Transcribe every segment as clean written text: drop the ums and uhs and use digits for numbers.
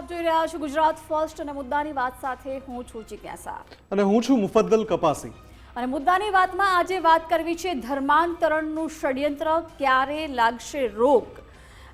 આપ જોઈ રહ્યા છો ગુજરાત ફર્સ્ટ અને મુદ્દાની વાત સાથે હું છું જિજ્ઞાસા અને હું છું મુફદ્દલ કપાસી અને મુદ્દાની વાતમાં આજે વાત કરવી છે ધર્માંતરણનું ષડયંત્ર ક્યારે લાગશે રોક।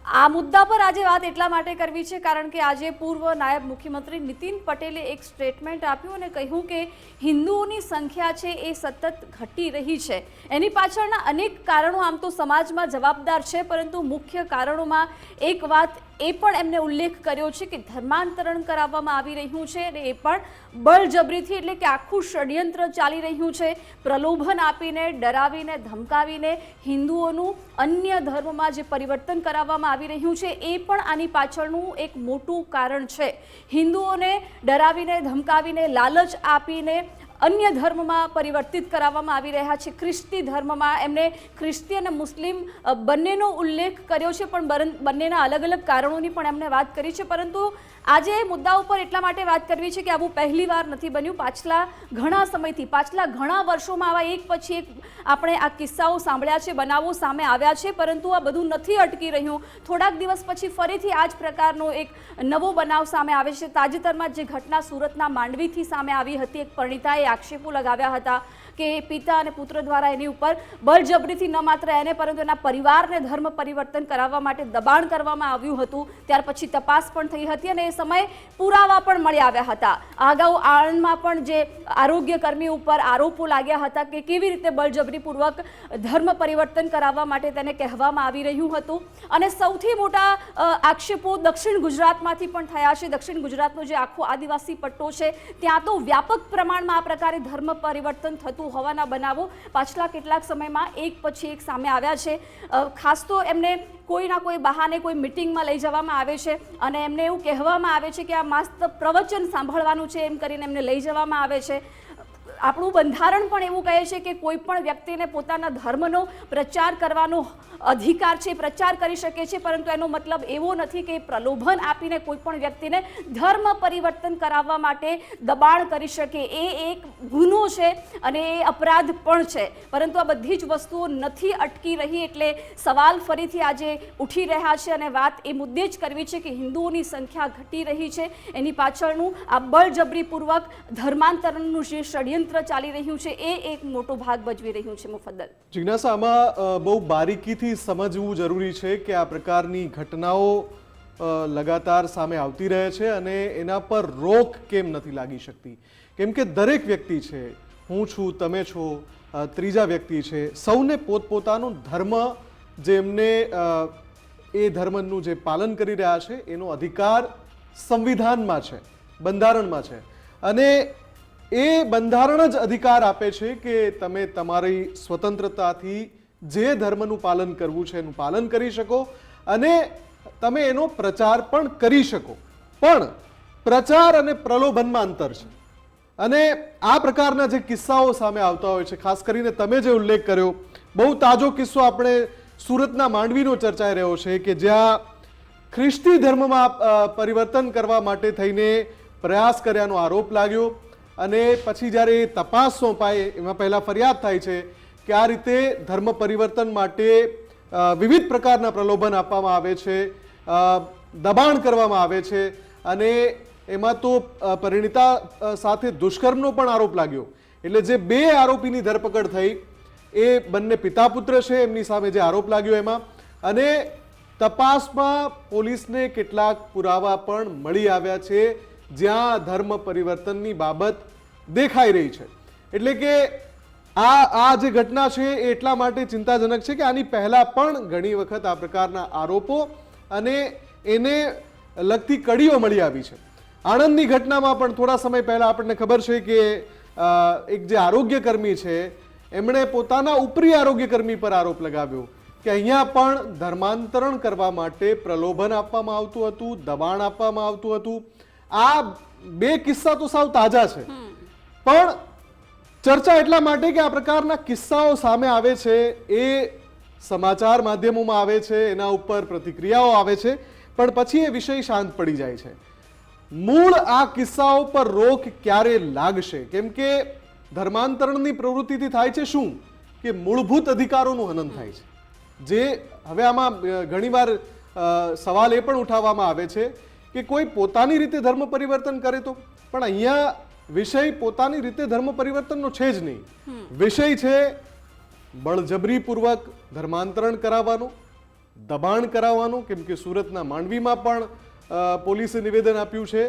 આ મુદ્દા પર આજે વાત એટલા માટે કરવી છે કારણ કે આજે પૂર્વ નાયબ મુખ્યમંત્રી નીતિન પટેલે એક સ્ટેટમેન્ટ આપ્યું અને કહ્યું કે હિન્દુઓની સંખ્યા છે એ સતત ઘટી રહી છે। એની પાછળના અનેક કારણો આમ તો સમાજમાં જવાબદાર છે, પરંતુ મુખ્ય કારણોમાં એક વાત એ પણ એમને ઉલ્લેખ કર્યો છે કે ધર્માંતરણ કરાવવામાં આવી રહ્યું છે અને એ પણ બળજબરીથી, એટલે કે આખું ષડયંત્ર ચાલી રહ્યું છે। પ્રલોભન આપીને, ડરાવીને, ધમકાવીને હિન્દુઓનું અન્ય ધર્મમાં જે પરિવર્તન કરાવવામાં આવી રહ્યું છે એ પણ આની પાછળનું એક મોટું કારણ છે। હિન્દુઓને ડરાવીને, ધમકાવીને, લાલચ આપીને અન્ય ધર્મમાં પરિવર્તિત કરાવવામાં આવી રહ્યા છે। ખ્રિસ્તી ધર્મમાં એમને ખ્રિસ્તી અને મુસ્લિમ બંનેનો ઉલ્લેખ કર્યો છે, પણ બંનેના અલગ અલગ કારણોની પણ એમને વાત કરી છે। પરંતુ આજે મુદ્દા ઉપર એટલા માટે વાત કરવી છે કે આવું પહેલી વાર નથી બન્યું। પાછલા ઘણા સમયથી, પાછલા ઘણા વર્ષોમાં આવા એક પછી એક આપણે આ કિસ્સાઓ સાંભળ્યા છે, બનાવો સામે આવ્યા છે, પરંતુ આ બધું નથી અટકી રહ્યું। થોડાક દિવસ પછી ફરીથી આ જ પ્રકારનો એક નવો બનાવ સામે આવે છે। તાજેતરમાં જે ઘટના સુરતના માંડવીથી સામે આવી હતી, એક પરિણીતાએ આક્ષેપો લગાવ્યા હતા કે પિતા અને પુત્ર દ્વારા એની ઉપર બળજબરીથી ન માત્ર એને પરંતુ એના પરિવારને ધર્મ પરિવર્તન કરાવવા માટે દબાણ કરવામાં આવ્યું હતું। ત્યાર પછી તપાસ પણ થઈ હતી અને એ સમયે પુરાવા પણ મળી આવ્યા હતા। અગાઉ આણંદમાં પણ જે આરોગ્ય કર્મી ઉપર આરોપો લાગ્યા હતા કે કેવી રીતે બળજબરીપૂર્વક ધર્મ પરિવર્તન કરાવવા માટે તેને કહેવામાં આવી રહ્યું હતું। અને સૌથી મોટા આક્ષેપો દક્ષિણ ગુજરાતમાંથી પણ થયા છે। દક્ષિણ ગુજરાતનો જે આખો આદિવાસી પટ્ટો છે ત્યાં તો વ્યાપક પ્રમાણમાં આ પ્રકારે ધર્મ પરિવર્તન થતું હોવાના બનાવો પાછલા કેટલાક સમયમાં એક પછી એક સામે આવ્યા છે। ખાસ તો એમને કોઈના કોઈ બહાને કોઈ મિટિંગમાં લઈ જવામાં આવે છે અને એમને એવું કહેવામાં આવે છે કે આ મસ્ત પ્રવચન સાંભળવાનું છે એમ કરીને એમને લઈ જવામાં આવે છે। આપણું બંધારણ પણ એવું કહે છે કે કોઈ પણ વ્યક્તિને પોતાના ધર્મનો પ્રચાર કરવાનો અધિકાર છે, પ્રચાર કરી શકે છે, પરંતુ એનો મતલબ એવો નથી કે પ્રલોભન આપીને કોઈ પણ વ્યક્તિને ધર્મ પરિવર્તન કરાવવા માટે દબાણ કરી શકે। એ એક ગુનો છે અને એ અપરાધ પણ છે, પરંતુ આ બધી જ વસ્તુઓ નથી અટકી રહી। એટલે સવાલ ફરીથી આજે ઉઠી રહ્યા છે અને વાત એ મુદ્દે જ કરવી છે કે હિન્દુઓની સંખ્યા ઘટી રહી છે, એની પાછળનું આ બળજબરીપૂર્વક ધર્માંતરણનું જે ષડયંત્ર ચાલી રહ્યું છે એ એક મોટો ભાગ ભજવી રહ્યું છે। મુફદ્દલ જિજ્ઞાસા, આમાં બહુ બારીકીથી સમજવું જરૂરી છે કે આ પ્રકારની ઘટનાઓ લગાતાર સામે આવતી રહે છે અને એના પર રોક કેમ નથી લાગી શકતી। કેમ કે દરેક વ્યક્તિ છે, હું છું, તમે છો, ત્રીજા વ્યક્તિ છે, સૌને પોતપોતાનો ધર્મ જે એમને એ ધર્મનું જે પાલન કરી રહ્યા છે એનો અધિકાર સંવિધાનમાં છે, બંધારણમાં છે અને એ બંધારણ જ અધિકાર આપે છે કે તમે તમારી સ્વતંત્રતાથી જે ધર્મનું પાલન કરવું છે એનું પાલન કરી શકો અને તમે એનો પ્રચાર પણ કરી શકો। પણ પ્રચાર અને પ્રલોભનમાં અંતર છે અને આ પ્રકારના જે કિસ્સાઓ સામે આવતા હોય છે, ખાસ કરીને તમે જે ઉલ્લેખ કર્યો, બહુ તાજો કિસ્સો આપણે સુરતના માંડવીનો ચર્ચાઈ રહ્યો છે કે જ્યાં ખ્રિસ્તી ધર્મમાં પરિવર્તન કરવા માટે થઈને પ્રયાસ કર્યાનો આરોપ લાગ્યો અને પછી જ્યારે તપાસ સોંપાય એમાં પહેલાં ફરિયાદ થાય છે કે આ રીતે ધર્મ પરિવર્તન માટે વિવિધ પ્રકારના પ્રલોભન આપવામાં આવે છે, દબાણ કરવામાં આવે છે અને એમાં તો પરિણીતા સાથે દુષ્કર્મનો પણ આરોપ લાગ્યો। એટલે જે બે આરોપીની ધરપકડ થઈ એ બંને પિતા પુત્ર છે, એમની સામે જે આરોપ લાગ્યો એમાં, અને તપાસમાં પોલીસને કેટલાક પુરાવા પણ મળી આવ્યા છે જ્યાં ધર્મ પરિવર્તનની બાબત દેખાઈ રહી છે। એટલે કે આ જે ઘટના છે એ એટલા માટે ચિંતાજનક છે કે આની પહેલા પણ ઘણી વખત આ પ્રકારના આરોપો અને એને લગતી કડીઓ મળી આવી છે। આણંદની ઘટનામાં પણ થોડા સમય પહેલા આપણને ખબર છે કે એક જે આરોગ્યકર્મી છે એમણે પોતાના ઉપરી આરોગ્યકર્મી પર આરોપ લગાવ્યો કે અહીંયા પણ ધર્માંતરણ કરવા માટે પ્રલોભન આપવામાં આવતું હતું, દબાણ આપવામાં આવતું હતું। આ બે કિસ્સા તો સાવ તાજા છે, પણ ચર્ચા એટલા માટે કે આ પ્રકારના કિસ્સાઓ સામે આવે છે, એ સમાચાર માધ્યમોમાં આવે છે, એના ઉપર પ્રતિક્રિયાઓ આવે છે, પણ પછી એ વિષય શાંત પડી જાય છે। મૂળ આ કિસ્સાઓ પર રોક ક્યારે લાગશે? કેમ કે ધર્માંતરણની પ્રવૃત્તિથી થાય છે શું કે મૂળભૂત અધિકારોનું હનન થાય છે। જે હવે આમાં ઘણીવાર સવાલ એ પણ ઉઠાવવામાં આવે છે કે કોઈ પોતાની રીતે ધર્મ પરિવર્તન કરે તો, પણ અહીંયા વિષય પોતાની રીતે ધર્મ પરિવર્તનનો છે જ નહીં. વિષય છે બળજબરીપૂર્વક ધર્માંતરણ કરાવવાનું, દબાણ કરાવવાનું. કેમ કે સુરતના માંડવીમાં પણ પોલીસે નિવેદન આપ્યું છે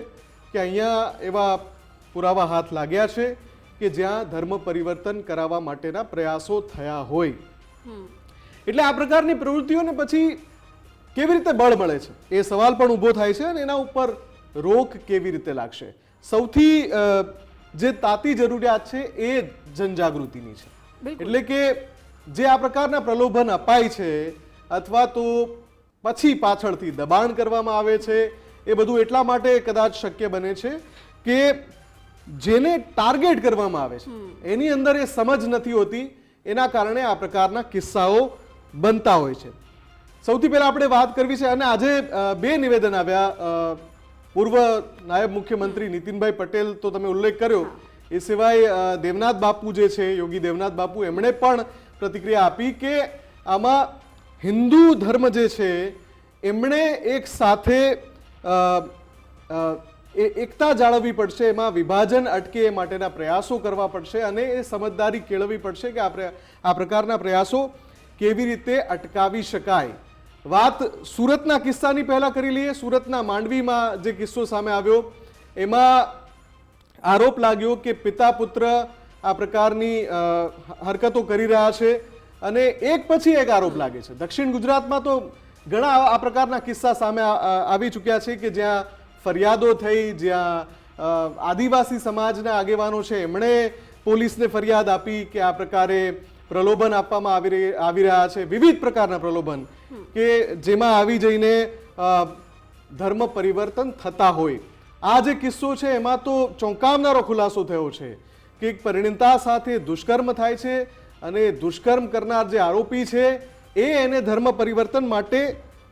કે અહીંયા એવા પુરાવા હાથ લાગ્યા છે કે જ્યાં ધર્મ પરિવર્તન કરાવવા માટેના પ્રયાસો થયા હોય. એટલે આ પ્રકારની પ્રવૃત્તિઓને પછી કેવી રીતે બળ મળે છે એ સવાલ પણ ઊભો થાય છે અને એના ઉપર રોક કેવી રીતે લાગશે. સૌથી જે તાતી જરૂરિયાત છે એ જનજાગૃતિની છે. એટલે કે જે આ પ્રકારના પ્રલોભન અપાય છે અથવા તો પછી પાછળથી દબાણ કરવામાં આવે છે, એ બધું એટલા માટે કદાચ શક્ય બને છે કે જેને ટાર્ગેટ કરવામાં આવે છે એની અંદર એ સમજ નથી હોતી, એના કારણે આ પ્રકારના કિસ્સાઓ બનતા હોય છે. સૌથી પહેલા આપણે વાત કરવી છે અને આજે બે નિવેદન આવ્યા. પૂર્વ નાયબ મુખ્યમંત્રી નીતિનભાઈ પટેલ તો તમે ઉલ્લેખ કર્યો, એ સિવાય દેવનાથ બાપુ જે છે, યોગી દેવનાથ બાપુ, એમણે પણ પ્રતિક્રિયા આપી કે આમાં હિન્દુ ધર્મ જે છે એમણે એક સાથે એકતા જાળવવી પડશે, એમાં વિભાજન અટકે એ માટેના પ્રયાસો કરવા પડશે અને એ સમજદારી કેળવવી પડશે કે આ પ્રકારના પ્રયાસો કેવી રીતે અટકાવી શકાય. વાત સુરતના કિસ્સાની પહેલા કરી લઈએ. સુરતના માંડવીમાં જે કિસ્સો સામે આવ્યો એમાં આરોપ લાગ્યો કે પિતા પુત્ર આ પ્રકારની હરકતો કરી રહ્યા છે અને એક પછી એક આરોપ લાગે છે. દક્ષિણ ગુજરાતમાં તો ઘણા આ પ્રકારના કિસ્સા સામે આવી ચૂક્યા છે કે જ્યાં ફરિયાદો થઈ, જ્યાં આદિવાસી સમાજના આગેવાનો છે એમણે પોલીસને ફરિયાદ આપી કે આ પ્રકારે પ્રલોભન આપવામાં આવી રહ્યા છે, વિવિધ પ્રકારના પ્રલોભન કે જેમાં આવી જઈને ધર્મ પરિવર્તન થતા હોય. આ જે કિસ્સો છે એમાં તો ચોંકાવનારો ખુલાસો થયો છે કે એક પરિણીતા સાથે દુષ્કર્મ થાય છે અને દુષ્કર્મ કરનાર જે આરોપી છે એને ધર્મ પરિવર્તન માટે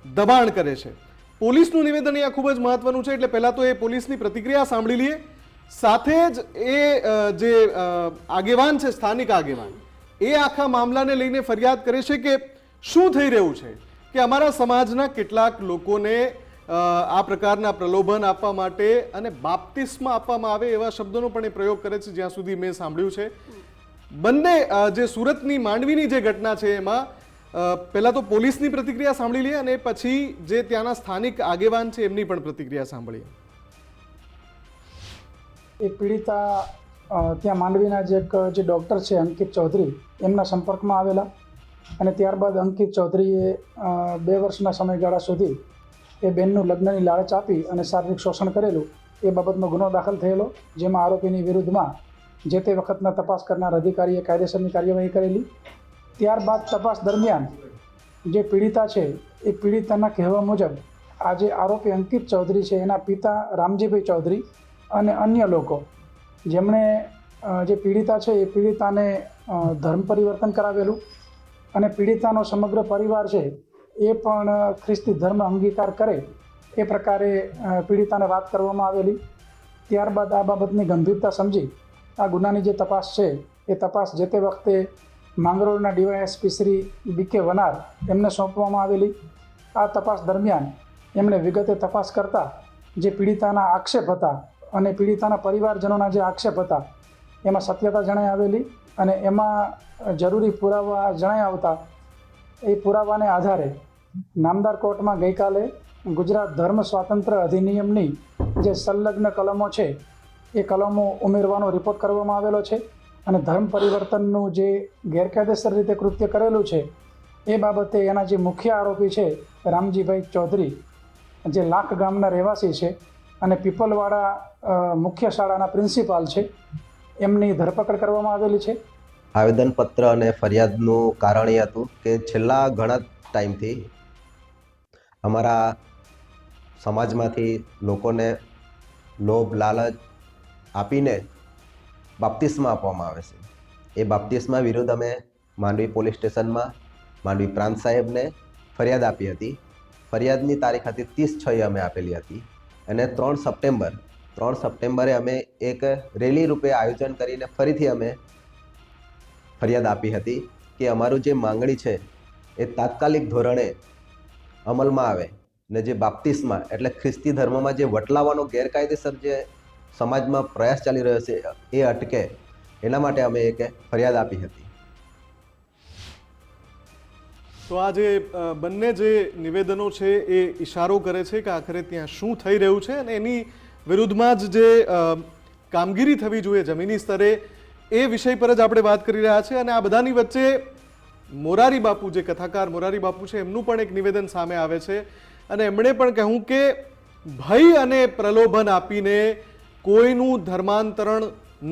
દબાણ કરે છે. પોલીસનું નિવેદન અહીંયા ખૂબ જ મહત્વનું છે. એટલે પહેલા તો એ પોલીસની પ્રતિક્રિયા સાંભળી લઈએ. સાથે જ એ જે આગેવાન છે, સ્થાનિક આગેવાન, એ આખા મામલાને લઈને ફરિયાદ કરે છે કે શું થઈ રહ્યું છે કે અમારા સમાજના કેટલાક લોકોને આ પ્રકારના પ્રલોભન આપવા માટે અને બાપ્તિસ્મા આપવામાં આવે એવા શબ્દોનો પણ એ પ્રયોગ કરે છે, જ્યાં સુધી મેં સાંભળ્યું છે. બંને જે સુરતની માંડવીની જે ઘટના છે એમાં પહેલા તો પોલીસની પ્રતિક્રિયા સાંભળી લઈએ અને પછી જે ત્યાંના સ્થાનિક આગેવાન છે એમની પણ પ્રતિક્રિયા સાંભળીએ. એક પીડિતા ત્યાં માંડવીના જે ડૉક્ટર છે અંકિત ચૌધરી, એમના સંપર્કમાં આવેલા અને ત્યારબાદ અંકિત ચૌધરીએ 2 વર્ષના સમયગાળા સુધી એ બેનનું લગ્નની લાલચ આપી અને શારીરિક શોષણ કરેલું એ બાબતનો ગુનો દાખલ થયેલો, જેમાં આરોપીની વિરુદ્ધમાં જે તે વખતના તપાસ કરનાર અધિકારીએ કાયદેસરની કાર્યવાહી કરેલી. ત્યારબાદ તપાસ દરમિયાન જે પીડિતા છે એ પીડિતાના કહેવા મુજબ આ જે આરોપી અંકિત ચૌધરી છે એના પિતા રામજીભાઈ ચૌધરી અને અન્ય લોકો જેમણે જે પીડિતા છે એ પીડિતાને ધર્મ પરિવર્તન કરાવેલું અને પીડિતાનો સમગ્ર પરિવાર છે એ પણ ખ્રિસ્તી ધર્મ અંગીકાર કરે એ પ્રકારે પીડિતાને વાત કરવામાં આવેલી. ત્યારબાદ આ બાબતની ગંભીરતા સમજી આ ગુનાની જે તપાસ છે એ તપાસ જે તે વખતે માંગરોળના ડીવાયએસપી શ્રી બીકે વનાર એમને સોંપવામાં આવેલી. આ તપાસ દરમિયાન એમણે વિગતે તપાસ કરતા જે પીડિતાના આક્ષેપ હતા અને પીડિતાના પરિવારજનોના જે આક્ષેપ હતા એમાં સત્યતા જણાઈ આવેલી અને એમાં જરૂરી પુરાવા જણાઈ આવતા એ પુરાવાને આધારે નામદાર કોર્ટમાં ગઈકાલે ગુજરાત ધર્મ સ્વાતંત્ર્ય અધિનિયમની જે સંલગ્ન કલમો છે એ કલમો ઉમેરવાનો રિપોર્ટ કરવામાં આવેલો છે અને ધર્મ પરિવર્તનનું જે ગેરકાયદેસર રીતે કૃત્ય કરેલું છે એ બાબતે એના જે મુખ્ય આરોપી છે રામજીભાઈ ચૌધરી, જે લાખ ગામના રહેવાસી છે અને પીપલવાડા મુખ્ય શાળાના પ્રિન્સિપાલ છે, એમની ધરપકડ કરવામાં આવેલી છે. આવેદનપત્ર અને ફરિયાદનું કારણ એ હતું કે છેલ્લા ઘણા ટાઈમથી અમારા સમાજમાંથી લોકોને લોભ લાલચ આપીને બાપ્તિસ્મા આપવામાં આવે છે. એ બાપ્તિસ્મા વિરુદ્ધ અમે માંડવી પોલીસ સ્ટેશનમાં માંડવી પ્રાંત સાહેબને ફરિયાદ આપી હતી. ફરિયાદની તારીખ હતી 30/6 અમે આપેલી હતી અને 3 સપ્ટેમ્બરે અમે એક રેલી રૂપે આયોજન કરીને ફરીથી અમે ફરિયાદ આપી હતી કે અમારું જે માંગણી છે એ તાત્કાલિક ધોરણે અમલમાં આવે ને જે બાપ્તિસ્મા એટલે ખ્રિસ્તી ધર્મમાં જે વટલાવાનો ગેરકાયદેસર જે સમાજમાં પ્રયાસ ચાલી રહ્યો છે એ અટકે એના માટે અમે એક ફરિયાદ આપી હતી. તો આ જે બંને જે નિવેદનો છે એ ઇશારો કરે છે કે આખરે ત્યાં શું થઈ રહ્યું છે અને એની વિરુદ્ધમાં જ જે કામગીરી થવી જોઈએ જમીની સ્તરે એ વિષય પર જ આપણે વાત કરી રહ્યા છીએ. અને આ બધાની વચ્ચે મોરારી બાપુ, જે કથાકાર મોરારી બાપુ છે, એમનું પણ એક નિવેદન સામે આવે છે અને એમણે પણ કહ્યું કે ભય અને પ્રલોભન આપીને કોઈનું ધર્માંતરણ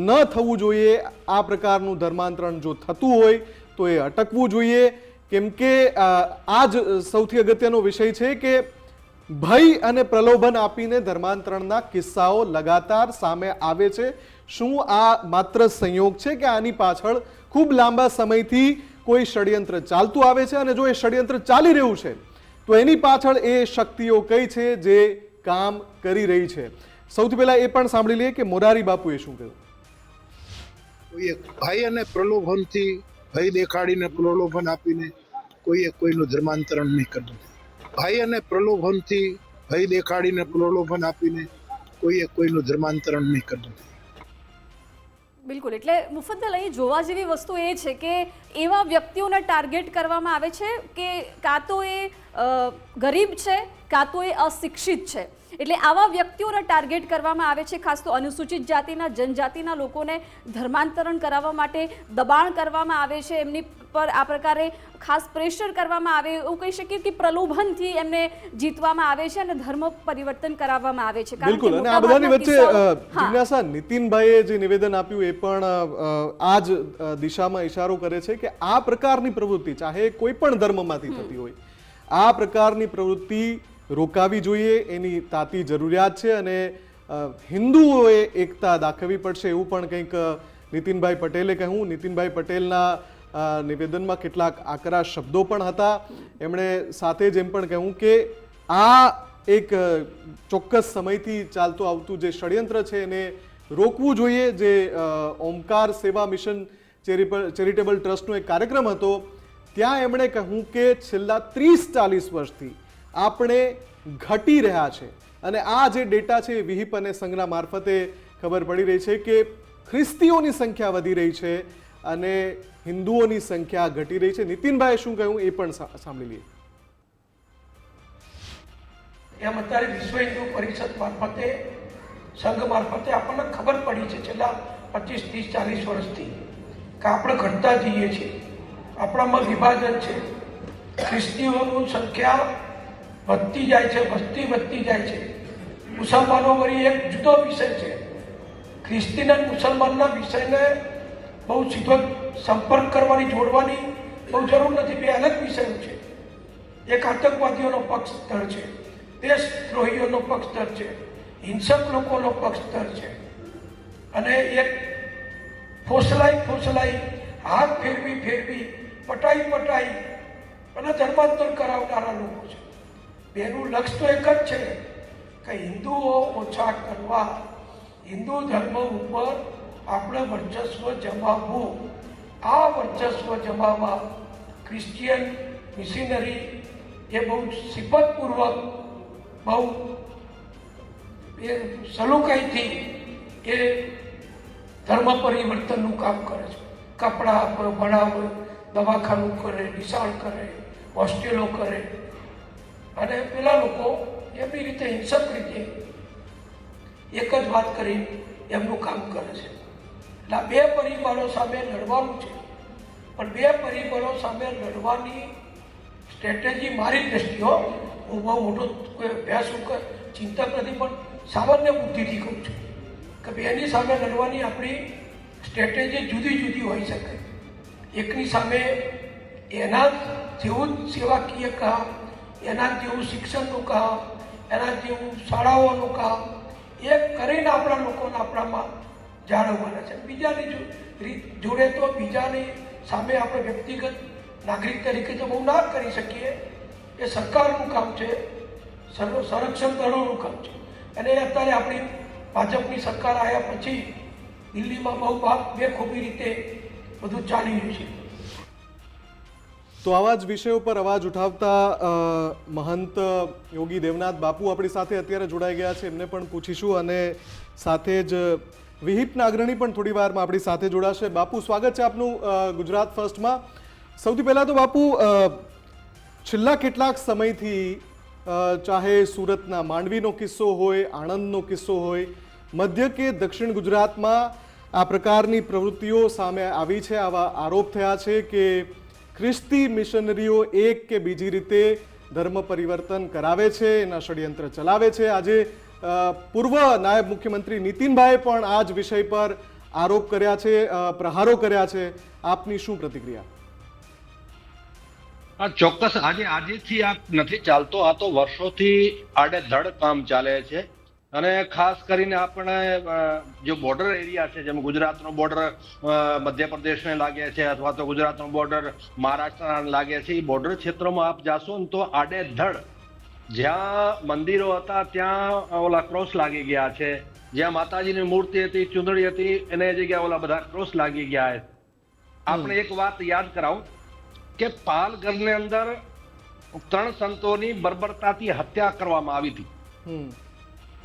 ન થવું જોઈએ. આ પ્રકારનું ધર્માંતરણ જો થતું હોય તો એ અટકવું જોઈએ, કેમ કે આ જ સૌથી અગત્યનો વિષય છે કે ભય અને પ્રલોભન આપીને ધર્માંતરણના કિસ્સાઓ લગાતાર સામે આવે છે. શું આ માત્ર સંયોગ છે કે આની પાછળ ખૂબ લાંબા સમયથી કોઈ ષડયંત્ર ચાલતું આવે છે? અને જો એ ષડયંત્ર ચાલી રહ્યું છે તો એની પાછળ એ શક્તિઓ કઈ છે જે કામ કરી રહી છે? સૌથી પહેલા એ પણ સાંભળી લઈએ કે મોરારી બાપુએ શું કહ્યું. ભય અને પ્રલોભનથી, ભય દેખાડીને પ્રલોભન આપીને કોઈનું ધર્માંતરણ નહીં કરવું. ભય અને પ્રલોભનથી, ભય દેખાડીને પ્રલોભન આપીને કોઈનું ધર્માંતરણ નહીં કરવું. બિલકુલ. એટલે મુફદ્દલ, અહીં જોવા જેવી વસ્તુ એ છે કે એવા વ્યક્તિઓને ટાર્ગેટ કરવામાં આવે છે કે કાં તો એ ગરીબ છે, કાં તો એ અશિક્ષિત છે. એટલે આવા વ્યક્તિઓને ટાર્ગેટ કરવામાં આવે છે. ખાસ તો અનુસૂચિત જાતિના, જનજાતિના લોકોને ધર્માંતરણ કરાવવા માટે દબાણ કરવામાં આવે છે, એમની પર આ પ્રકારે ખાસ પ્રેશર કરવામાં આવે, એવું કહી શકીએ કે પ્રલોભનથી એમને જીતવામાં આવે છે અને ધર્મ પરિવર્તન કરાવવામાં આવે છે. બિલકુલ. અને આ બધાની વચ્ચે જિજ્ઞાસા, નીતિનભાઈએ જે નિવેદન આપ્યું એ પણ આ જ દિશામાં ઇશારો કરે છે કે આ પ્રકારની પ્રવૃત્તિ, ચાહે કોઈ પણ ધર્મમાંથી થતી હોય, આ પ્રકારની પ્રવૃત્તિ રોકાવી જોઈએ, એની તાતી જરૂરિયાત છે અને હિન્દુઓએ એકતા દાખવવી પડશે, એવું પણ કંઈક નીતિનભાઈ પટેલે કહ્યું. નીતિનભાઈ પટેલના નિવેદનમાં કેટલાક આકરા શબ્દો પણ હતા. એમણે સાથે જ એમ પણ કહ્યું કે આ એક ચોક્કસ સમયથી ચાલતું આવતું જે ષડયંત્ર છે એને રોકવું જોઈએ. જે ઓમકાર સેવા મિશન ચેરિટેબલ ટ્રસ્ટનો એક કાર્યક્રમ હતો, ત્યાં એમણે કહ્યું કે છેલ્લા 30-40 વર્ષથી આપણે ઘટી રહ્યા છે અને આ જે ડેટા છે વિહિપ અને સંઘના મારફતે ખબર પડી રહી છે કે ખ્રિસ્તીઓની સંખ્યા વધી રહી છે અને હિન્દુઓની સંખ્યા ઘટી રહી છે. નીતિનભાઈએ શું કહ્યું એ પણ સાંભળી લઈએ. એમ અત્યારે વિશ્વ હિન્દુ પરિષદ મારફતે, સંઘ મારફતે આપણને ખબર પડી છે છેલ્લા 25, 30, 40 વર્ષથી કે આપણે ઘટતા જઈએ છીએ, આપણામાં વિભાજન છે, ખ્રિસ્તીઓની સંખ્યા વધતી જાય છે, વસ્તી વધતી જાય છે. મુસલમાનો વળી એક જુદો વિષય છે. ખ્રિસ્તીના મુસલમાનના વિષયને બહુ સીધો સંપર્ક કરવાની, જોડવાની બહુ જરૂર નથી. બે અલગ વિષયો છે. એક આતંકવાદીઓનો પક્ષધર છે, દેશદ્રોહીઓનો પક્ષધર છે, હિંસક લોકોનો પક્ષધર છે, અને એક ફોસલાઈ હાથ ફેરવી પટાઈ અને ધર્માંતર કરાવનારા લોકો છે. બેનું લક્ષ્ય તો એક જ છે કે હિન્દુઓ ઓછા કરવા, હિન્દુ ધર્મ ઉપર આપણે વર્ચસ્વ જમાવવું. આ વર્ચસ્વ જમાવવા ક્રિશ્ચિયન મિશનરી એ બહુ સિફતપૂર્વક, બહુ એ સલુકાઈથી એ ધર્મ પરિવર્તનનું કામ કરે છે. કપડાં આપે, ભણાવે, દવાખાનું કરે, નિશાળ કરે, હોસ્ટેલો કરે, અને પેલા લોકો એમની રીતે હિંસક રીતે એક જ વાત કરી એમનું કામ કરે છે. એટલે બે પરિબળો સામે લડવાનું છે, પણ બે પરિબળો સામે લડવાની સ્ટ્રેટેજી મારી દ્રષ્ટિએ, હું બહુ મોટો કોઈ અભ્યાસ ચિંતક નથી, પણ સામાન્ય બુદ્ધિથી કહું છું કે બેની સામે લડવાની આપણી સ્ટ્રેટેજી જુદી હોઈ શકે. એકની સામે એના જેવું સેવાકીય કામ, એના જેવું શિક્ષણનું કામ, એના જેવું શાળાઓનું કામ એ કરીને આપણા લોકોને આપણામાં જાળવવાના છે. બીજાની જોડે તો બીજાની સામે આપણે વ્યક્તિગત નાગરિક તરીકે તો બહુ ના કરી શકીએ. એ સરકારનું કામ છે, સંરક્ષણ દળોનું કામ છે. અને અત્યારે આપણી ભાજપની સરકાર આવ્યા પછી દિલ્હીમાં બહુ બેખૂબી રીતે બધું ચાલી રહ્યું છે. તો આવા જ વિષયો પર અવાજ ઉઠાવતા મહંત યોગી દેવનાથ બાપુ આપણી સાથે અત્યારે જોડાઈ ગયા છે, એમને પણ પૂછીશું અને સાથે જ વિહિપના અગ્રણી પણ થોડી વારમાં આપણી સાથે જોડાશે. બાપુ, સ્વાગત છે આપનું ગુજરાત ફર્સ્ટમાં. સૌથી પહેલાં તો બાપુ, છેલ્લા કેટલાક સમયથી ચાહે સુરતના માંડવીનો કિસ્સો હોય, આણંદનો કિસ્સો હોય, મધ્ય કે દક્ષિણ ગુજરાતમાં આ પ્રકારની પ્રવૃત્તિઓ સામે આવી છે. આવા આરોપ થયા છે કે ખ્રિસ્તી મિશનરીઓ એક કે બીજી રીતે ધર્મ પરિવર્તન કરાવે છે, એના ષડયંત્ર ચલાવે છે. આજે પૂર્વ નાયબ મુખ્યમંત્રી નીતિનભાઈએ પણ આ જ વિષય પર આરોપ કર્યા છે, પ્રહારો કર્યા છે. આપની શું પ્રતિક્રિયા? આ ચોક્કસ આજેથી આ નથી ચાલતો, આ તો વર્ષોથી આડેધડ કામ ચાલે છે. અને ખાસ કરીને આપણે જે બોર્ડર એરિયા છે, જેમ ગુજરાતનો બોર્ડર મધ્યપ્રદેશને લાગે છે અથવા તો ગુજરાતનો બોર્ડર મહારાષ્ટ્રને લાગે છે, એ બોર્ડર ક્ષેત્રોમાં આપ જાશો ને તો આડેધડ જ્યાં મંદિરો હતા ત્યાં ઓલા ક્રોસ લાગી ગયા છે, જ્યાં માતાજીની મૂર્તિ હતી, ચુંદડી હતી, એને જગ્યાએ ઓલા બધા ક્રોસ લાગી ગયા છે. આપણે એક વાત યાદ કરાવું કે પાલઘરની અંદર 3 સંતોની બર્બરતાથી હત્યા કરવામાં આવી હતી.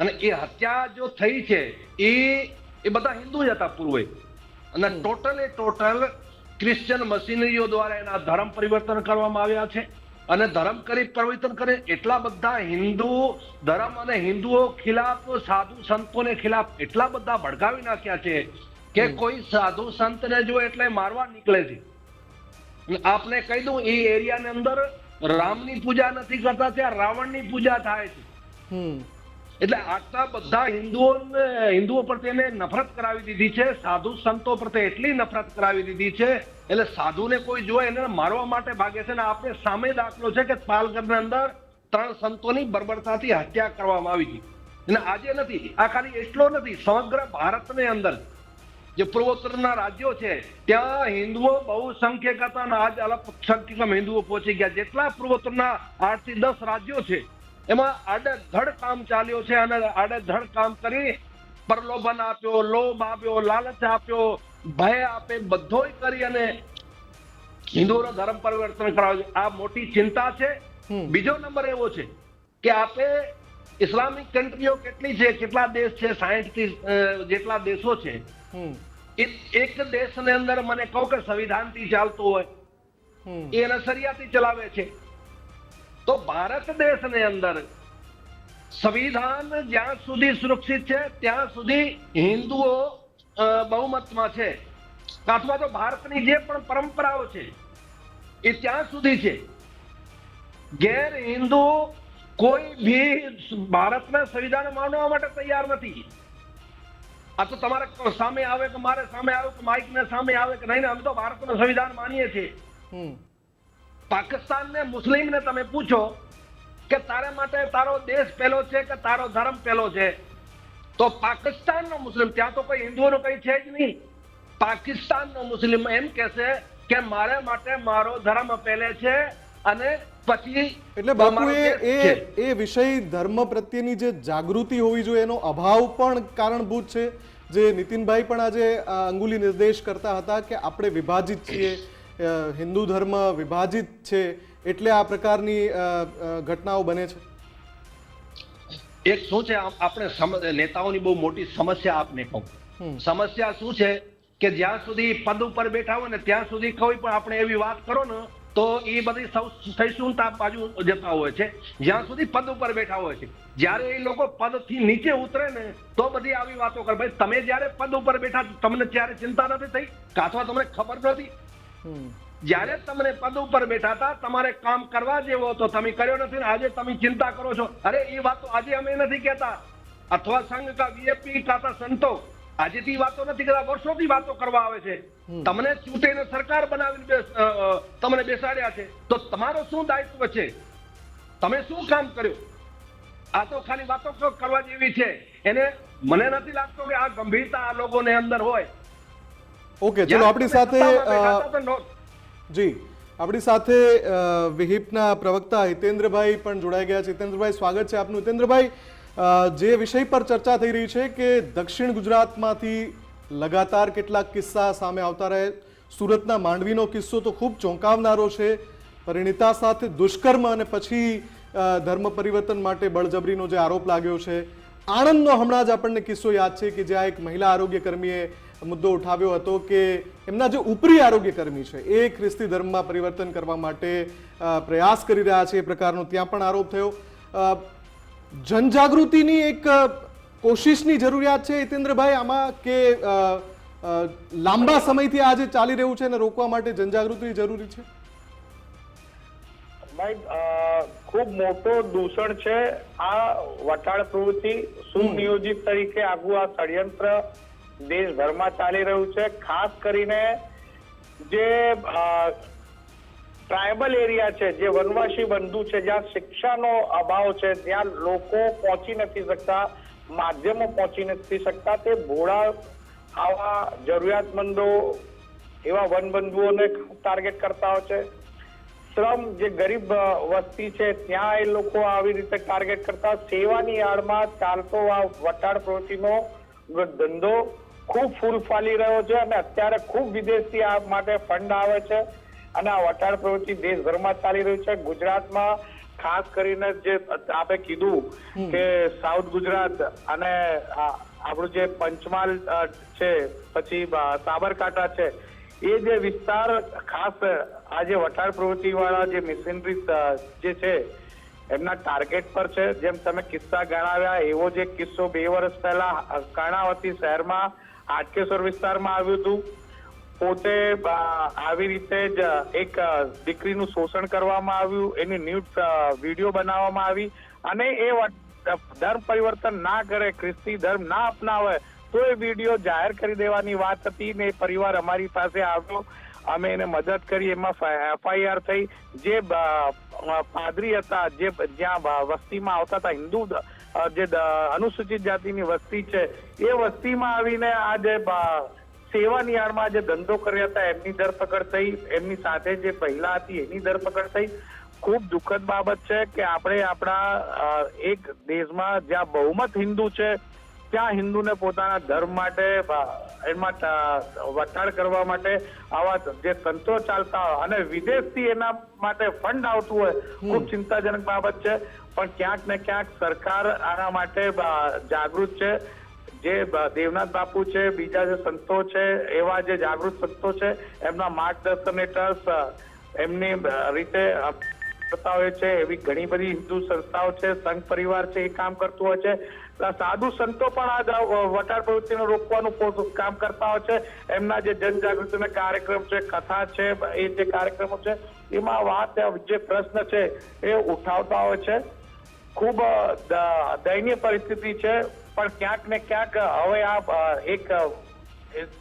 અને એ હત્યા જો થઈ છે એ બધા હિન્દુ જ હતા પૂર્વે, અને ટોટલ ક્રિશ્ચિયન મશીનરીઓ દ્વારા એના ધર્મ પરિવર્તન કરવામાં આવ્યા છે. અને ધર્મ પરિવર્તન કરે એટલા બધા હિન્દુ ધર્મ અને હિન્દુઓ ખિલાફ, સાધુ સંતોને ખિલાફ એટલા બધા ભડકાવી નાખ્યા છે કે કોઈ સાધુ સંતને જો એટલે મારવા નીકળે છે. આપને કહી દઉં, એ એરિયાની અંદર રામની પૂજા નથી કરતા, ત્યાં રાવણની પૂજા થાય છે. એટલે આટલા બધા હિન્દુઓ પ્રત્યે નફરત કરાવી દીધી છે, સાધુ સંતો પ્રત્યે એટલી નફરત કરાવી દીધી છે, એટલે સાધુને કોઈ જોવે એને મારવા માટે ભાગે છે. ને આપણે સામે દાખલો છે કે પાલઘરની અંદર 3 સંતોની બર્બરતાથી હત્યા કરવામાં આવી હતી. અને આજે નથી, આ ખાલી એટલો નથી, સમગ્ર ભારતની અંદર જે પૂર્વોત્તરના રાજ્યો છે ત્યાં હિન્દુઓ બહુસંખ્યક હતા અને આજ અલ્પસંખ્યક હિન્દુઓ પહોંચી ગયા. જેટલા પૂર્વોત્તરના 8 થી 10 રાજ્યો છે એમાં આડેધડ કામ ચાલ્યો છે. અને આડેધડ કામ કરી પ્રલોભન આપ્યો, લોભ આપ્યો, લાલચ આપ્યો, ભય આપે, બધોય કરી અને હિન્દુઓનો ધર્મ પરિવર્તન કરાવે છે. આ મોટી ચિંતા છે. બીજો નંબર એવો છે કે આપે ઇસ્લામિક કન્ટ્રીઓ કેટલી છે, કેટલા દેશ છે, 60 થી જેટલા દેશો છે. એક દેશની અંદર મને કહો કે સંવિધાનથી ચાલતું હોય, એને શરિયાથી ચલાવે છે. તો ભારત દેશની અંદર સંવિધાન જ્યાં સુધી સુરક્ષિત છે ત્યાં સુધી હિન્દુઓ બહુમતમાં છે, અથવા તો ભારતની જે પણ પરંપરાઓ છે એ ત્યાં સુધી છે. ગેર હિન્દુ કોઈ ભી ભારતના સંવિધાન માનવા માટે તૈયાર નથી. આ તો તમારે સામે આવે કે મારે સામે આવે કે માઇકને સામે આવે કે નહીં, અમે તો ભારતનું સંવિધાન માનીએ છીએ. પાકિસ્તાનને, મુસ્લિમને તમે પૂછો કે તારા માટે તારો દેશ પહેલો છે કે તારો ધર્મ પહેલો છે, તો પાકિસ્તાનનો મુસ્લિમ, ત્યાં તો કોઈ હિન્દુઓનો કઈ છે જ નહીં, પાકિસ્તાનનો મુસ્લિમ એમ કહેશે કે મારે માટે મારો ધર્મ પહેલે છે અને પછી. એટલે બાપુ, એ વિષય ધર્મ પ્રત્યેની જે જાગૃતિ હોવી જોઈએ એનો અભાવ પણ કારણભૂત છે. જે નીતિનભાઈ પણ આજે અંગુલી નિર્દેશ કરતા હતા કે આપણે વિભાજિત છીએ, હિન્દુ ધર્મ વિભાજિત છે, એટલે આ પ્રકારની ઘટનાઓ બને છે. એક શું છે, આપણે નેતાઓની બહુ મોટી સમસ્યા આપને કહું. સમસ્યા શું છે કે જ્યાં સુધી પદ ઉપર બેઠા હોય ને ત્યાં સુધી કોઈ પણ આપણે એવી વાત કરો ને તો એ બધી સહિષ્ણુતા બાજુ જતા હોય છે. જ્યાં સુધી પદ ઉપર બેઠા હોય છે, જ્યારે એ લોકો પદથી નીચે ઉતરે ને તો બધી આવી વાતો કરે. ભાઈ, તમે જ્યારે પદ ઉપર બેઠા તમને ત્યારે ચિંતા નથી થઈ, અથવા તમને ખબર નથી? જ્યારે તમને પદ ઉપર બેઠા હતા તમારે કામ કરવા જેવો હતો, તમે કર્યો નથી ને આજે તમે ચિંતા કરો છો. અરે એ વાતો આજે અમે નથી કહેતા, અથવા સંઘ કા વીએપી કાતા સંતો આજેથી વાતો નથી કરતા, વર્ષોથી વાતો કરવા આવે છે. તમને ચૂંટીને સરકાર બનાવીને તમને બેસાડ્યા છે, તો તમારો શું દાયિત્વ છે? તમે શું કામ કર્યું? આ તો ખાલી વાતો કરવા જેવી છે. એને મને નથી લાગતો કે આ ગંભીરતા આ લોકોને અંદર હોય. ઓકે, ચલો આપણી સાથે આપણી સાથે વિહિપના પ્રવક્તા હિતેન્દ્રભાઈ પણ જોડાઈ ગયા છે. હિતેન્દ્રભાઈ, સ્વાગત છે આપનું. હિતેન્દ્રભાઈ, જે વિષય પર ચર્ચા થઈ રહી છે કે દક્ષિણ ગુજરાતમાંથી લગાતાર કેટલાક કિસ્સા સામે આવતા રહે, સુરતના માંડવીનો કિસ્સો તો ખૂબ ચોંકાવનારો છે પરિણીતા સાથે દુષ્કર્મ અને પછી ધર્મ પરિવર્તન માટે બળજબરીનો જે આરોપ લાગ્યો છે. આણંદનો હમણાં જ આપણને કિસ્સો યાદ છે કે જ્યાં એક મહિલા આરોગ્ય કર્મીએ મુદ્દો ઉઠાવ્યો હતો કે એમના જે ઉપરી આરોગ્ય કર્મી છે એ ખ્રિસ્તી ધર્મમાં પરિવર્તન કરવા માટે પ્રયાસ કરી રહ્યા છે, એ પ્રકારનો ત્યાં પણ આરોપ થયો. જનજાગૃતિની એક કોશિશની જરૂરિયાત છે હિતેન્દ્રભાઈ આમાં, કે લાંબા સમયથી આ જે ચાલી રહ્યું છે એને રોકવા માટે જનજાગૃતિ જરૂરી છે? ભાઈ ખૂબ મોટો દૂષણ છે આ વટાળ પ્રવૃત્તિ. સુનિયોજિત તરીકે આખું આ ષડયંત્ર દેશભરમાં ચાલી રહ્યું છે. ખાસ કરીને જે ટ્રાયબલ એરિયા છે, જે વનવાસી બંધુ છે, જ્યાં શિક્ષાનો અભાવ છે, ત્યાં લોકો પહોંચી નથી શકતા, માધ્યમો પહોંચી નથી શકતા, તે ભોળા આવા જરૂરિયાતમંદો એવા વનબંધુઓને ટાર્ગેટ કરતા હોય છે. શ્રમ જે ગરીબ વસ્તી છે ત્યાં એ લોકો આવી રીતે ટાર્ગેટ કરતા. સેવાની આડમાં ચાલતો આ વટાળ પ્રવૃત્તિનો ધંધો ખૂબ ફૂલ ફાલી રહ્યો છે અને અત્યારે ખૂબ વિદેશથી આ માટે ફંડ આવે છે અને આ વટાળ પ્રવૃત્તિ દેશભરમાં ચાલી રહ્યું છે. ગુજરાતમાં ખાસ કરીને જે આપે કીધું કે સાઉથ ગુજરાત અને આપણું જે પંચમહાલ છે, પછી સાબરકાંઠા છે, એ જે વિસ્તાર ખાસ આ જે વટાળ પ્રવૃત્તિ વાળા જે મિશનરી જે છે એમના ટાર્ગેટ પર છે. જેમ તમે કિસ્સા ગણાવ્યા એવો જ એક કિસ્સો 2 વર્ષ પહેલા કર્ણાવતી શહેરમાં હાટકેશ્વર વિસ્તારમાં આવ્યું હતું. પોતે આવી રીતે જ એક દીકરીનું શોષણ કરવામાં આવ્યું, એની ન્યૂડ વિડીયો બનાવવામાં આવી અને એ ધર્મ પરિવર્તન ના કરે, ખ્રિસ્તી ધર્મ ના અપનાવે તો એ વિડીયો જાહેર કરી દેવાની વાત હતી ને એ પરિવાર અમારી પાસે આવ્યો, અમે એને મદદ કરી, એમાં FIR થઈ. જે પાદરી હતા, જે જ્યાં વસ્તીમાં આવતા હતા, હિન્દુ જે અનુસૂચિત જાતિની વસ્તી છે, એ વસ્તીમાં આવીને આ જે સેવાની આડમાં જે ધંધો કર્યા હતા એમની ધરપકડ થઈ, એમની સાથે જે મહિલા હતી એની ધરપકડ થઈ. ખૂબ દુઃખદ બાબત છે કે આપણે આપણા એક દેશમાં જ્યાં બહુમત હિન્દુ છે ત્યાં હિન્દુને પોતાના ધર્મ માટે એમાં વટાળ કરવા માટે આવા જે સંતો ચાલતા હોય અને વિદેશથી એના માટે ફંડ આવતું હોય, ખૂબ ચિંતાજનક બાબત છે. પણ ક્યાંક ને ક્યાંક સરકાર આના માટે જાગૃત છે. જે દેવનાથ બાપુ છે, બીજા જે સંતો છે, એવા જે જાગૃત સંતો છે, એમના માર્ગદર્શન હેઠળ એમની રીતે કરતા હોય છે. એવી ઘણી બધી હિન્દુ સંસ્થાઓ છે, સંઘ પરિવાર છે, એ કામ કરતું હોય છે. સાધુ સંતો પણ આ વટાળ પ્રવૃત્તિને રોકવાનું કામ કરતા હોય છે. એમના જે જનજાગૃતિના કાર્યક્રમ છે, કથા છે, એ જે કાર્યક્રમો છે એમાં વાત જે પ્રશ્ન છે એ ઉઠાવતા હોય છે. ખૂબ દયનીય પરિસ્થિતિ છે. પણ ક્યાંક ને ક્યાંક હવે આ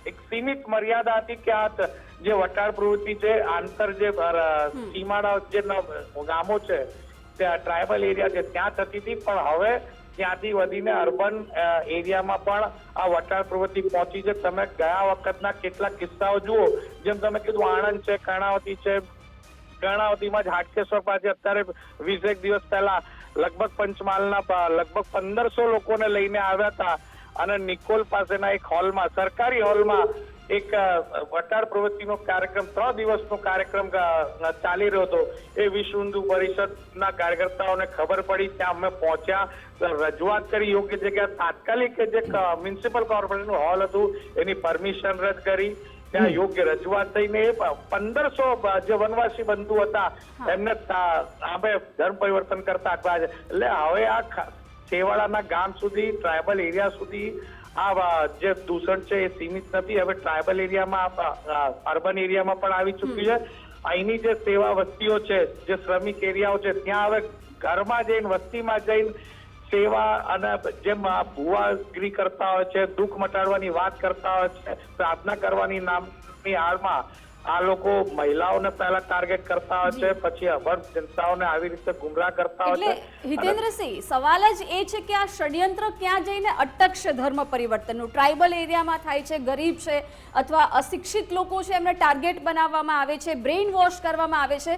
એક સીમિત મર્યાદા હતી કે આ જે વટાળ પ્રવૃત્તિ છે આંતર જે સીમાડા જે ગામો છે, ત્યાં ટ્રાયબલ એરિયા છે ત્યાં થતી હતી, પણ હવે ત્યાંથી વધીને અર્બન એરિયામાં પણ આ વટાળ પ્રવૃત્તિ પહોંચી છે. તમે ગયા વખતના કેટલાક કિસ્સાઓ જુઓ, જેમ તમે કીધું આણંદ છે, કર્ણાવતી છે, કર્ણાવતીમાં જ હાટકેશ્વર પાસે અત્યારે 20 દિવસ પહેલા લગભગ પંચમહાલના લગભગ 1500 લોકોને લઈને આવ્યા હતા અને નિકોલ પાસેના એક હોલમાં, સરકારી હોલમાં એક વટાળ પ્રવૃત્તિનો કાર્યક્રમ 3 દિવસનો કાર્યક્રમ ચાલી રહ્યો હતો. એ વિશ્વ હિન્દુ પરિષદના કાર્યકર્તાઓને ખબર પડી, ત્યાં અમે પહોંચ્યા, રજૂઆત કરી, યોગ્ય જગ્યા તાત્કાલિક જે મ્યુનિસિપલ કોર્પોરેશનનું હોલ હતું એની પરમિશન રદ કરી, ત્યાં યોગ્ય રજૂઆત થઈને 1500 જે વનવાસી બંધુ હતા એમને આપણે ધર્મ પરિવર્તન કરતા અટવા છે. એટલે હવે આ છેવાડાના ગામ સુધી, ટ્રાયબલ એરિયા સુધી આ જે દૂષણ છે એ સીમિત નથી. હવે ટ્રાયબલ એરિયામાં, અર્બન એરિયામાં પણ આવી ચૂક્યું છે. અહીંની જે સેવા વસ્તીઓ છે, જે શ્રમિક એરિયાઓ છે, ત્યાં હવે ઘરમાં જઈને, વસ્તીમાં જઈને સેવા અને જેમ ભુવાગીરી કરતા હોય છે, દુઃખ મટાડવાની વાત કરતા હોય છે, પ્રાર્થના કરવાની નામની આડમાં આ લોકો મહિલાઓને પહેલા ટાર્ગેટ કરતા હોય છે, પછી અભણ જનતાઓને આવી રીતે ગુમરાહ કરતા હોય છે. એટલે હિતેન્દ્રસિંહ, સવાલ જ એ છે કે આ ષડયંત્ર ક્યાં જઈને અટકશે ધર્મ પરિવર્તનનું? ટ્રાઇબલ એરિયામાં થાય છે, ગરીબ છે અથવા અશિક્ષિત લોકો છે એમને ટાર્ગેટ બનાવવામાં આવે છે, બ્રેઇન વોશ કરવામાં આવે છે.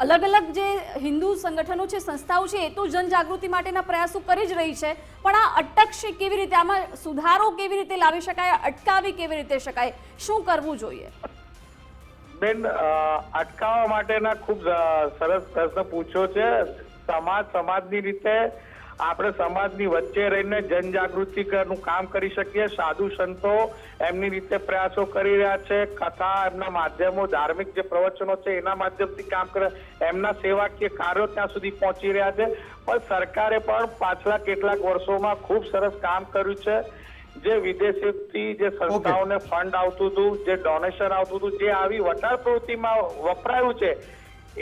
અલગ અલગ જે હિન્દુ સંગઠનો છે, સંસ્થાઓ છે, એ તો જનજાગૃતિ માટેના પ્રયાસો કરી જ રહી છે, પણ આ અટકશે કેવી રીતે? આમાં સુધારો કેવી રીતે લાવી શકાય? અટકાવી કેવી રીતે શકાય? શું કરવું જોઈએ? બેન અટકાવવા માટેના ખૂબ સરસ પ્રશ્ન પૂછ્યો છે. સમાજની રીતે આપણે સમાજની વચ્ચે રહીને જનજાગૃતિનું કામ કરી શકીએ. સાધુ સંતો એમની રીતે પ્રયાસો કરી રહ્યા છે. કથા, એમના માધ્યમો, ધાર્મિક જે પ્રવચનો છે એના માધ્યમથી કામ કરે, એમના સેવાકીય કાર્યો ત્યાં સુધી પહોંચી રહ્યા છે. પણ સરકારે પણ પાછલા કેટલાક વર્ષોમાં ખૂબ સરસ કામ કર્યું છે. જે વિદેશથી જે સંસ્થાઓને ફંડ આવતું હતું, જે ડોનેશન આવતું હતું, જે આવી વટાર પ્રવૃત્તિમાં વપરાયું છે,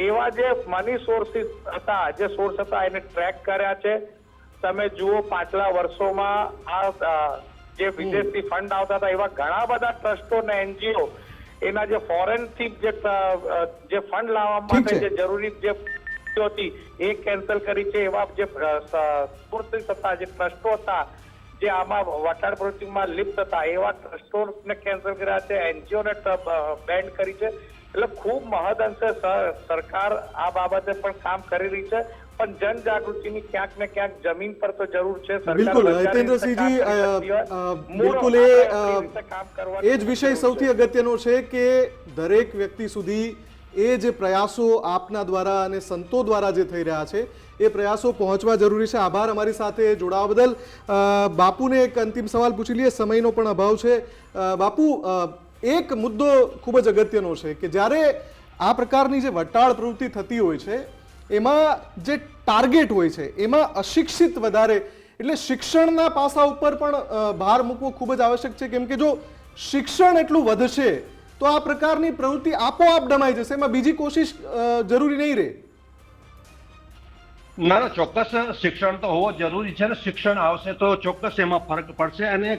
એવા જે મની સોર્સિસ હતા, જે સોર્સ હતા એને ટ્રેક કર્યા છે. તમે જુઓ પાછલા વર્ષોમાં આ જે વિદેશથી ફંડ આવતા હતા એવા ઘણા બધા ટ્રસ્ટો અને એનજીઓ એના જે ફોરેન થી જે ફંડ લાવવા માટે જે જરૂરી જે હતી એ કેન્સલ કરી છે. એવા જે સોર્સિસ હતા, જે ટ્રસ્ટો હતા જે આમાં વટાર પ્રવૃત્તિમાં લિપ્ત હતા, એવા ટ્રસ્ટોને કેન્સલ કર્યા છે, એનજીઓને બેન્ડ કરી છે. એટલે ખૂબ મહદઅંશે સરકાર આ બાબતે પણ કામ કરી રહી છે. પણ જનજાગૃતિની ક્યાંક ને ક્યાંક જમીન પર તો જરૂર છે. બિલકુલ હિતેન્દ્રસિંહજી, બિલકુલ એ જ વિષય સૌથી અગત્યનો છે કે દરેક વ્યક્તિ સુધી એ જે પ્રયાસો આપના દ્વારા અને સંતો દ્વારા જે થઈ રહ્યા છે એ પ્રયાસો પહોંચવા જરૂરી છે. આભાર અમારી સાથે જોડાવા બદલ. બાપુને એક અંતિમ સવાલ પૂછી લઈએ, સમયનો પણ અભાવ છે. બાપુ, એક મુદ્દો ખૂબ જ અગત્યનો છે કે જ્યારે આ પ્રકારની જે વટાળ પ્રવૃત્તિ થતી હોય છે એમાં જે ટાર્ગેટ હોય છે એમાં અશિક્ષિત વધારે, એટલે શિક્ષણના પાસા ઉપર પણ ભાર મૂકવો ખૂબ જ આવશ્યક છે. કેમ કે જો શિક્ષણ એટલું વધશે તો આ પ્રકારની પ્રવૃત્તિ આપોઆપ દમાઈ જશે, એમાં બીજી કોશિશ જરૂરી નહીં રહે. ના, ચોક્કસ શિક્ષણ તો હોવો જરૂરી છે ને. શિક્ષણ આવશે તો ચોક્કસ એમાં ફરક પડશે. અને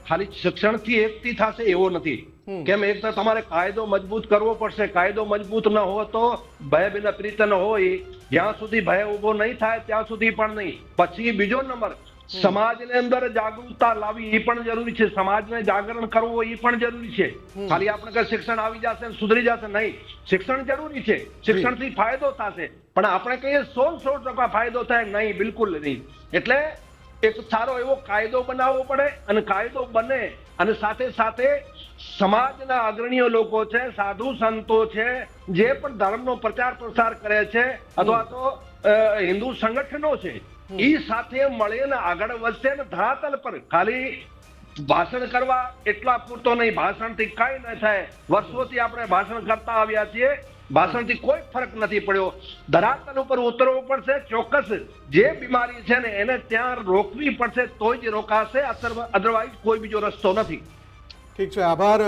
ખાલી શિક્ષણથી એકથી થશે એવો નથી. કેમ, એક તો તમારે કાયદો મજબૂત કરવો પડશે. કાયદો મજબૂત ન હોય તો ભય બિના પ્રીત ન હોય, જ્યાં સુધી ભય ઉભો નહીં થાય ત્યાં સુધી પણ નહીં. પછી બીજો નંબર, સમાજની અંદર જાગૃતતા લાવવી એ પણ જરૂરી છે. સમાજને જાગરણ કરવું એ પણ જરૂરી છે. ખાલી આપણે કઈ શિક્ષણ આવી જશે સુધરી જશે નહીં. શિક્ષણ જરૂરી છે, શિક્ષણથી ફાયદો થશે, પણ આપણે કહીએ 100% ફાયદો થાય નહીં, બિલકુલ નહીં. એટલે એક સારો એવો કાયદો બનાવવો પડે, અને કાયદો બને અને સાથે સાથે સમાજના અગ્રણીઓ લોકો છે, સાધુ સંતો છે, જે પણ ધર્મનો પ્રચાર પ્રસાર કરે છે, અથવા તો હિન્દુ સંગઠનો છે, એ સાથે મળીને આગળ વધશે. ને ધરાતલ પર ખાલી ભાષણ કરવા એટલા પૂરતો નહીં. ભાષણથી કઈ ન થાય. વર્ષોથી આપણે ભાષણ કરતા આવ્યા છીએ, ભાષણથી કોઈ ફરક નથી પડ્યો. ધરાતલ ઉપર ઉતરવું પડશે. ચોક્કસ જે બીમારી છે ને એને ત્યાં રોકવી પડશે, તો જ રોકાશે, અધરવાઇઝ કોઈ બીજો રસ્તો નથી. ઠીક છે, આભાર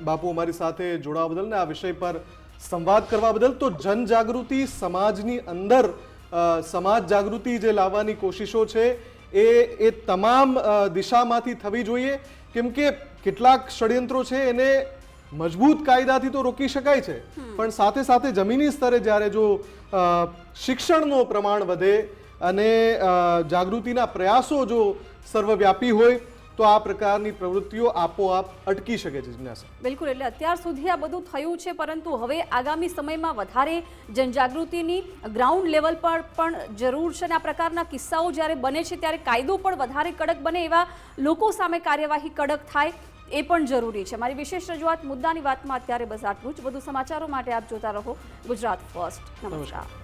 બાપુ અમારી સાથે જોડાવા બદલ ને આ વિષય પર સંવાદ કરવા બદલ. તો જનજાગૃતિ, સમાજની અંદર સમાજ જાગૃતિ જે લાવવાની કોશિશો છે એ તમામ દિશામાંથી થવી જોઈએ. કેમ કે કેટલાક ષડયંત્રો છે એને મજબૂત કાયદાથી તો રોકી શકાય છે, પણ સાથે સાથે જમીની સ્તરે જ્યારે જો શિક્ષણનું પ્રમાણ વધે અને જાગૃતિના પ્રયાસો જો સર્વવ્યાપી હોય તો આ પ્રકારની પ્રવૃત્તિઓ આપોઆપ અટકી શકે છે. જિજ્ઞાસા, બિલકુલ. એટલે અત્યાર સુધી આ બધું થયું છે, પરંતુ હવે આગામી સમયમાં વધારે જનજાગૃતિની ગ્રાઉન્ડ લેવલ પર પણ જરૂર છે. અને આ પ્રકારના કિસ્સાઓ જ્યારે બને છે ત્યારે કાયદો પણ વધારે કડક બને, એવા લોકો સામે કાર્યવાહી કડક થાય એ પણ જરૂરી છે. મારી વિશેષ રજૂઆત મુદ્દાની વાતમાં અત્યારે બસ આટલું જ. વધુ સમાચારો માટે આપ જોતા રહો ગુજરાત ફર્સ્ટ. નમસ્કાર.